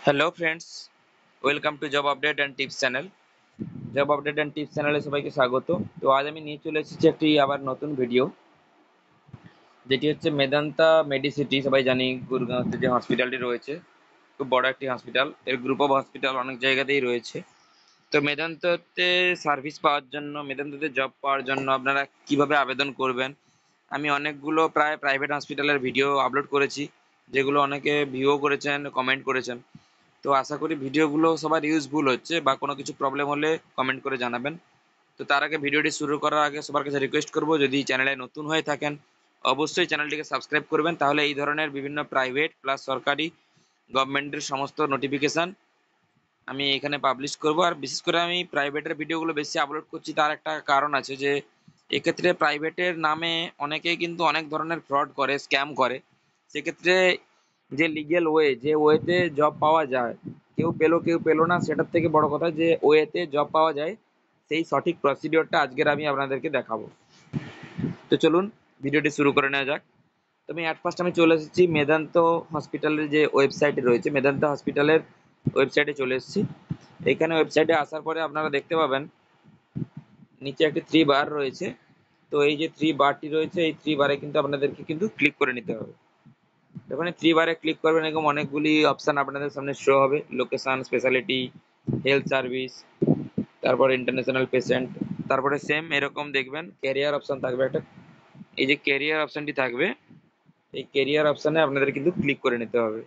Hello friends, welcome to job update and tips channel. Job update and tips চ্যানেলে সবাইকে স্বাগত। তো আজ আমি নিয়ে চলে এসেছি একটি আবার নতুন ভিডিও, যেটি হচ্ছে মেদান্তা মেডিসিটি। সবাই জানি গুরগাঁওতে যে হসপিটালটি রয়েছে, খুব বড় একটি হসপিটাল। এর গ্রুপ অফ হসপিটাল অনেক জায়গাতেই রয়েছে। তো মেদান্তাতে সার্ভিস পাওয়ার জন্য, মেদান্তাতে জব পাওয়ার জন্য আপনারা কিভাবে আবেদন করবেন, আমি অনেকগুলো প্রায় প্রাইভেট হসপিটালের ভিডিও আপলোড করেছি, যেগুলো অনেকে ভিউও করেছেন, কমেন্ট করেছেন। তো আশা করি ভিডিওগুলো সবার ইউজফুল হচ্ছে, বা কোনো কিছু প্রবলেম হলে কমেন্ট করে জানাবেন। তো তার আগে, ভিডিওটি শুরু করার আগে সবার কাছে রিকোয়েস্ট করব, যদি চ্যানেলে নতুন হয়ে থাকেন অবশ্যই চ্যানেলটিকে সাবস্ক্রাইব করবেন। তাহলে এই ধরনের বিভিন্ন প্রাইভেট প্লাস সরকারি গভর্নমেন্টের সমস্ত নোটিফিকেশান আমি এখানে পাবলিশ করব। আর বিশেষ করে আমি প্রাইভেটের ভিডিওগুলো বেশি আপলোড করছি, তার একটা কারণ আছে, যে এক্ষেত্রে প্রাইভেটের নামে অনেকেই কিন্তু অনেক ধরনের ফ্রড করে, স্ক্যাম করে। সেক্ষেত্রে যে লিগ্যাল ওয়ে, যে ওয়েতে জব পাওয়া যায়, কেউ পেলো কেউ পেলো না, সেটার থেকে বড় কথা যে ওয়েতে জব পাওয়া যায়, সেই সঠিক প্রসিডিওরটা আজকের আমি আপনাদেরকে দেখাবো। তো চলুন ভিডিওটি শুরু করে নেওয়া যাক। তো আমি অ্যাট ফার্স্ট আমি চলে এসেছি মেদান্ত হসপিটালের যে ওয়েবসাইট রয়েছে, মেদান্ত হসপিটালের ওয়েবসাইটে চলে এসেছি। এখানে ওয়েবসাইটে আসার পরে আপনারা দেখতে পাবেন নিচে একটি থ্রি বার রয়েছে। তো এই যে থ্রি বারটি রয়েছে, এই থ্রি বারে কিন্তু আপনাদেরকে কিন্তু ক্লিক করে নিতে হবে। যখন থ্রি বারে ক্লিক করবেন, এরকম অনেকগুলি অপশন আপনাদের সামনে শো হবে: লোকেশন, স্পেশালিটি, হেলথ সার্ভিস, তারপর ইন্টারন্যাশনাল পেশেন্ট। তারপরে সেম এরকম দেখবেন ক্যারিয়ার অপশন থাকবে একটা। এই যে ক্যারিয়ার অপশনটি থাকবে, এই ক্যারিয়ার অপশনে আপনাদের কিন্তু ক্লিক করে নিতে হবে।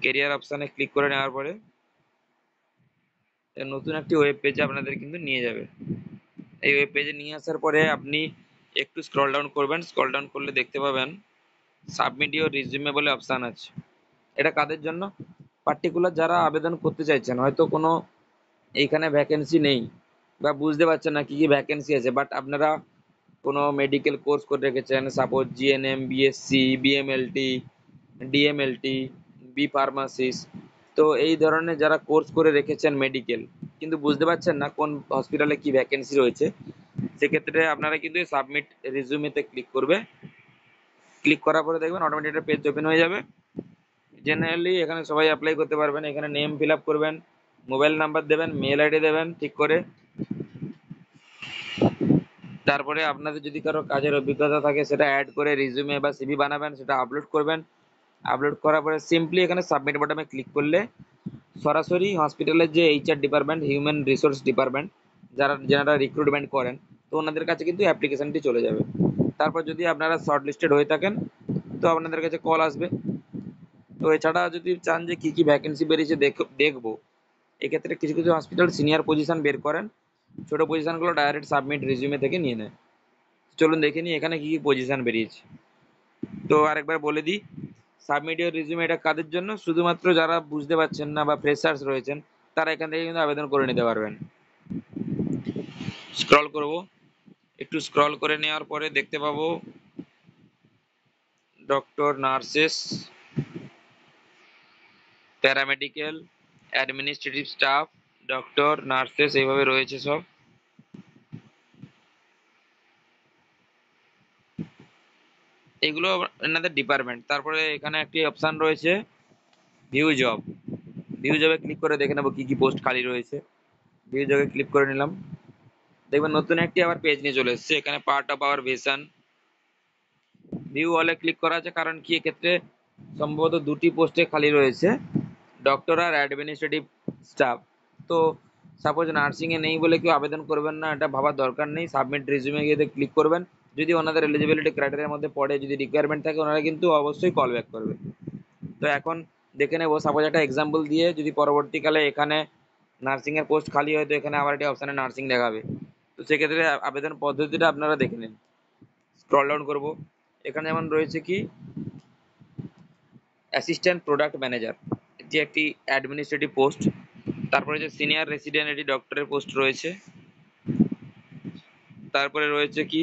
ক্যারিয়ার অপশনে ক্লিক করে নেওয়ার পরে নতুন একটি ওয়েব পেজে আপনাদের কিন্তু নিয়ে যাবে। এই ওয়েব পেজে নিয়ে আসার পরে আপনি একটু স্ক্রল ডাউন করবেন। স্ক্রল ডাউন করলে দেখতে পাবেন সাবমিট ইওর রিজিউমে বলে অপশান আছে। এটা কাদের জন্য? পার্টিকুলার যারা আবেদন করতে চাইছেন, হয়তো কোনো এইখানে ভ্যাকেন্সি নেই, বা বুঝতে পারছেন না কি কি ভ্যাকেন্সি আছে, বাট আপনারা কোনো মেডিকেল কোর্স করে রেখেছেন, suppose GNM, BSc, BMLT, DMLT, B pharmacies. তো এই ধরনের যারা কোর্স করে রেখেছেন মেডিকেল, কিন্তু বুঝতে পারছেন না কোন হসপিটালে কি ভ্যাকেন্সি রয়েছে, সেক্ষেত্রে আপনারা কিন্তু সাবমিট রিজিউমেতে ক্লিক করবে। ক্লিক করার পরে দেখবেন অটোমেটিক একটা পেজ ওপেন হয়ে যাবে। জেনারেলি এখানে সবাই অ্যাপ্লাই করতে পারবেন। এখানে নেম ফিল আপ করবেন, মোবাইল নাম্বার দেবেন, মেল আইডি দেবেন ঠিক করে। তারপরে আপনাদের যদি কারো কাজের অভিজ্ঞতা থাকে সেটা অ্যাড করে রিজিউমে বা সিভি বানাবেন, সেটা আপলোড করবেন। আপলোড করার পরে সিম্পলি এখানে সাবমিট বাটনে ক্লিক করলে সরাসরি হসপিটালের যে HR department, human resource department, যারা রিক্রুটমেন্ট করেন, তো ওনাদের কাছে কিন্তু অ্যাপ্লিকেশনটি চলে যাবে। তারপর যদি আপনারা শর্ট লিস্টেড হয়ে থাকেন, তো আপনাদের কাছে কল আসবে। তো এছাড়া যদি চান যে কি কি ভ্যাকেন্সি বেরিয়েছে দেখবো, এক্ষেত্রে কিছু কিছু হসপিটাল সিনিয়র পজিশন বের করেন, ছোট পজিশনগুলো ডাইরেক্ট সাবমিট রিজিউমে থেকে নিয়ে নেয়। চলুন দেখে নিই এখানে কি কি পজিশন বেরিয়েছে। তো আরেকবার বলে দিই, সাবমিট ইওর রিজিউমে এটা কাদের জন্য? শুধুমাত্র যারা বুঝতে পারছেন না বা ফ্রেশার্স রয়েছেন, তারা এখান থেকে কিন্তু আবেদন করে নিতে পারবেন। স্ক্রল করব, একটু স্ক্রল করে নেওয়ার পরে দেখতে পাবো doctor, nurses, paramedical, administrative staff, doctor, nurses, এইভাবে রয়েছে সব। এগুলো এনাদের ডিপার্টমেন্ট। তারপরে এখানে একটি অপশান রয়েছে ভিউ জব। ভিউ জবে ক্লিক করে দেখে নেবো কি কি পোস্ট খালি রয়েছে। ভিউ জবে ক্লিক করে নিলাম। দেখবেন নতুন একটি আবার পেজ নিয়ে চলে এসেছে। এখানে part of our vision. View অলে ক্লিক করা আছে, কারণ কি এক্ষেত্রে সম্ভবত দুটি পোস্টে খালি রয়েছে, ডক্টর আর অ্যাডমিনিস্ট্রেটিভ স্টাফ। তো সাপোজ নার্সিংয়ে নেই বলে কেউ আবেদন করবেন না, এটা ভাবার দরকার নেই। সাবমিট রিজিউমে গিয়ে ক্লিক করবেন। যদি ওনাদের এলিজিবিলিটি ক্রাইটেরিয়ার মধ্যে পড়ে, যদি রিকোয়ারমেন্ট থাকে, ওনারা কিন্তু অবশ্যই কল ব্যাক করবে। তো এখন দেখে নেবো, সাপোজ একটা এক্সাম্পল দিয়ে, যদি পরবর্তীকালে এখানে নার্সিংয়ের পোস্ট খালি হয়, তো এখানে আবার একটি অপশানে নার্সিং দেখাবে। তো সেক্ষেত্রে আবেদন পদ্ধতিটা আপনারা দেখে নিন। স্ক্রল ডাউন করবো, এখানে যেমন রয়েছে কি অ্যাসিস্ট্যান্ট প্রোডাক্ট ম্যানেজার, এটি একটি অ্যাডমিনিস্ট্রেটিভ পোস্ট। তারপরে যে সিনিয়র রেসিডেন্ট, এটি ডক্টরের পোস্ট রয়েছে। তারপরে রয়েছে কি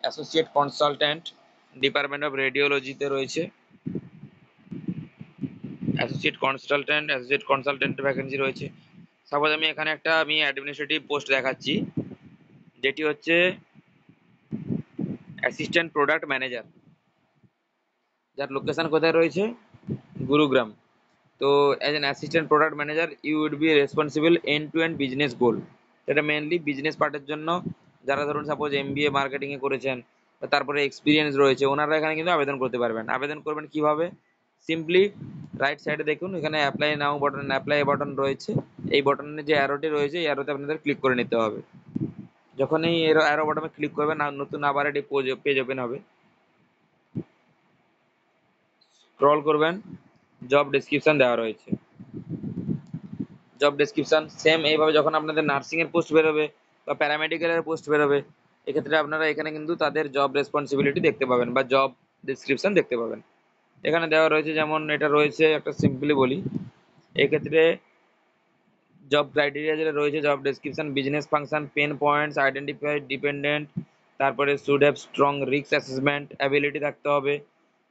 অ্যাসোসিয়েট কনসালট্যান্ট, ডিপার্টমেন্ট অফ রেডিওলজিতে রয়েছে অ্যাসোসিয়েট কনসালট্যান্ট ভ্যাকেন্সি রয়েছে। সাপোজ আমি অ্যাডমিনিস্ট্রেটিভ পোস্ট দেখাচ্ছি, যেটি হচ্ছে অ্যাসিস্ট্যান্ট প্রোডাক্ট ম্যানেজার, যার লোকেশন কোথায় রয়েছে? গুরুগ্রাম। তো as an assistant product manager you would be responsible end to end business goal. এটা মেনলি বিজনেস পার্টের জন্য, যারা ধরুন সাপোজ এমবিএ মার্কেটিং এ করেছেন বা তারপরে এক্সপিরিয়েন্স রয়েছে, ওনারা এখানে কিন্তু আবেদন করতে পারবেন। আবেদন করবেন কিভাবে? সিম্পলি রাইট সাইডে দেখুন, এখানে অ্যাপ্লাই নাও বাটন, অ্যাপ্লাই বাটন রয়েছে। এই বাটনের যে অ্যারোটি রয়েছে, এই অ্যারোতে আপনাদের ক্লিক করে নিতে হবে। যখন এই অ্যারো বাটনে ক্লিক করবেন, নতুন আবার একটি পেজ ওপেন হবে। স্ক্রল করবেন, জব ডেসক্রিপশন দেওয়া রয়েছে। জব ডেসক্রিপশন সেম এইভাবে যখন আপনাদের নার্সিং এর পোস্ট বেরোবে বা প্যারামেডিক্যালের পোস্ট বেরোবে, এক্ষেত্রে আপনারা এখানে কিন্তু তাদের জব রেসপন্সিবিলিটি দেখতে পাবেন বা জব ডেসক্রিপশন দেখতে পাবেন। এখানে দেওয়া রয়েছে, যেমন এটা রয়েছে, একটা সিম্পলি বলি, এক্ষেত্রে জব ক্রাইটেরিয়া যেটা রয়েছে, job description, business function, pain points, identified dependent, তারপরে should have strong risk assessment ability থাকতে হবে,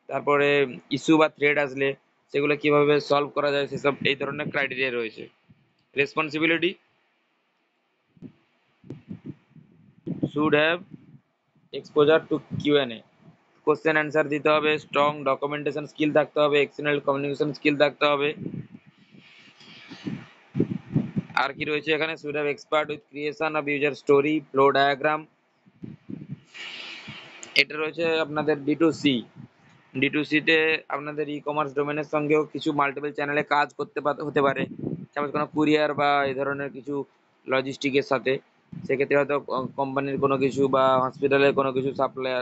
তারপরে ইস্যু বা থ্রেড আসলে সেগুলো কিভাবে সলভ করা যায়, সেসব এই ধরনের ক্রাইটেরিয়া রয়েছে। Responsibility, should have exposure to QnA, question answer দিতে হবে, স্ট্রং ডকুমেন্টেশন স্কিল থাকতে হবে, এক্সেলেন্ট কমিউনিকেশন স্কিল থাকতে হবে। আর কি রয়েছে এখানে? Should have expert with creation of user story, flow diagram. এটা রয়েছে আপনাদের ডি2সি। ডি2সিতে আপনাদের ই কমার্স ডোমেনের সঙ্গেও কিছু মাল্টিপল চ্যানেলে কাজ করতে হতে পারে, যেমন কোনো কুরিয়ার বা এই ধরনের কিছু লজিস্টিকের সাথে। সেক্ষেত্রে হয়তো কোম্পানির কোনো কিছু বা হসপিটালের কোনো কিছু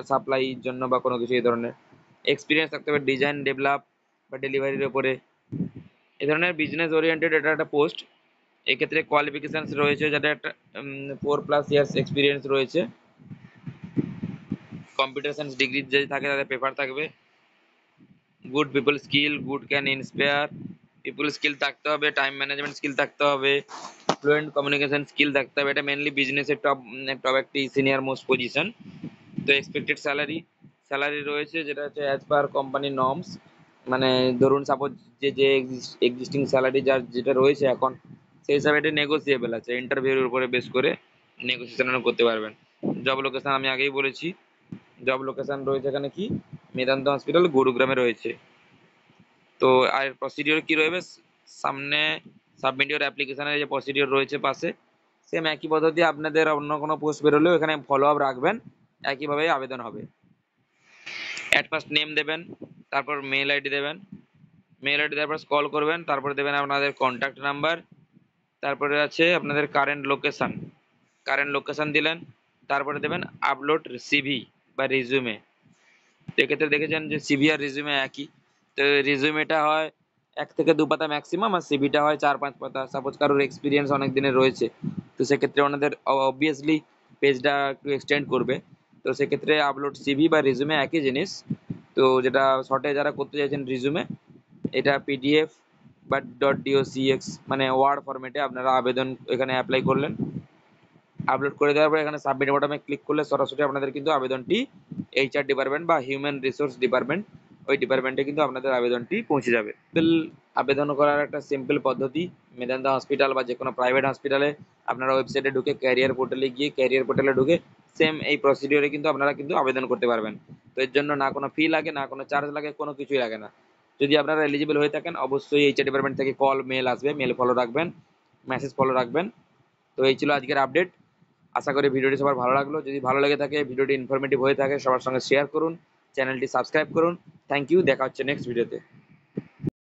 সাপ্লাইয়ের জন্য বা কোনো কিছু এই ধরনের এক্সপিরিয়েন্স থাকতে হবে, ডিজাইন ডেভেলপ বা ডেলিভারির ওপরে। এই ধরনের বিজনেস ওরিয়েন্টেড এটা একটা পোস্ট। এক্ষেত্রে কোয়ালিফিকেশনস রয়েছে, যেটা একটা 4+ ইয়ার্স এক্সপিরিয়েন্স রয়েছে। কম্পিউটার সায়েন্স ডিগ্রি যদি থাকে তাদের পেপার থাকবে। Good people skill, good can inspire, people skill থাকতে হবে, টাইম ম্যানেজমেন্ট স্কিল থাকতে হবে, ফ্লুয়েন্ট কমিউনিকেশন স্কিল থাকতে হবে। এটা মেনলি বিজনেসের টপ টপ একটি সিনিয়র মোস্ট পজিশন। তো এক্সপেক্টেড স্যালারি, স্যালারি রয়েছে যেটা হচ্ছে অ্যাজ পার কোম্পানি নর্মস, মানে ধরুন সাপোজ যে যে এক্সিস্টিং স্যালারি যার যেটা রয়েছে এখন, সেই হিসাবে এটা নেগোসিয়েবল আছে, ইন্টারভিউর উপরে বেস করে নেগোসিয়েশন করতে পারবেন। জব লোকেশন আমি আগেই বলেছি, জব লোকেশন রয়েছে এখানে কি, মেদান্ত হসপিটাল, গুরুগ্রামে রয়েছে। তো আর প্রসিডিওর কি রয়েছে সামনে, সাবমিট ইওর অ্যাপ্লিকেশনের যে প্রসিডিওর রয়েছে পাশে, সেম একই পদ্ধতি আপনাদের অন্য কোনো পোস্ট বেরোলেও এখানে ফলো আপ রাখবেন, একইভাবে আবেদন হবে। অ্যাট ফার্স্ট নেম দেবেন, তারপর মেল আইডি দেবেন, মেল আইডি তারপর স্ক্রল করবেন, তারপরে দেবেন আপনাদের কন্ট্যাক্ট নাম্বার, তারপরে আছে আপনাদের কারেন্ট লোকেশন, কারেন্ট লোকেশন দিলেন, তারপরে দেবেন আপলোড সিভি বা রিজিউমে। এক্ষেত্রে দেখেছেন যে সিভি আর রিজিউমে একই। তো রিজিউমেটা হয় 1 থেকে 2 পাতা ম্যাক্সিমাম, আর সিভিটা হয় 4-5 পাতা। সাপোজ কারোর এক্সপিরিয়েন্স অনেক দিনের রয়েছে, তো সেক্ষেত্রে ওনাদের অবভিয়াসলি পেজটা একটু এক্সটেন্ড করবে। তো সেক্ষেত্রে আপলোড সিভি বা রিজিউমে একই জিনিস। তো যেটা শর্টে যারা করতে চাইছেন রিজিউমে, এটা পিডিএফ বা .docx মানে ওয়ার্ড ফরম্যাটে আপনারা আবেদন এখানে অ্যাপ্লাই করলেন। আপলোড করে দেওয়ার পর এখানে সাবমিট বাটনে ক্লিক করলে সরাসরি আপনাদের কিন্তু আবেদনটি এইচআর ডিপার্টমেন্ট বা হিউম্যান রিসোর্স ডিপার্টমেন্ট, ওই ডিপার্টমেন্টে কিন্তু আপনাদের আবেদনটি পৌঁছে যাবে। আবেদন করার একটা সিম্পল পদ্ধতি, মেদান্ত হসপিটাল বা যে কোনো প্রাইভেট হসপিটালে আপনারা ওয়েবসাইটে ঢুকে ক্যারিয়ার পোর্টালে গিয়ে, ক্যারিয়ার পোর্টালে ঢুকে সেম এই প্রসিডিওরে কিন্তু আপনারা কিন্তু আবেদন করতে পারবেন। তো এর জন্য না কোনো ফি লাগে, না কোনো চার্জ লাগে, কোনো কিছুই লাগে না। যদি আপনারা এলিজিবল হয়ে থাকেন, অবশ্যই এইচআর ডিপার্টমেন্ট থেকে কল মেল আসবে, মেল ফলো রাখবেন, মেসেজ ফলো রাখবেন। তো এই ছিল আজকের আপডেট। আশা করি ভিডিওটি সবার ভালো লাগলো। যদি ভালো লেগে থাকে, ভিডিওটি ইনফরমেটিভ হয়ে থাকে, সবার সঙ্গে শেয়ার করুন, চ্যানেলটি সাবস্ক্রাইব করুন। থ্যাংক ইউ, দেখা হচ্ছে নেক্সট ভিডিওতে।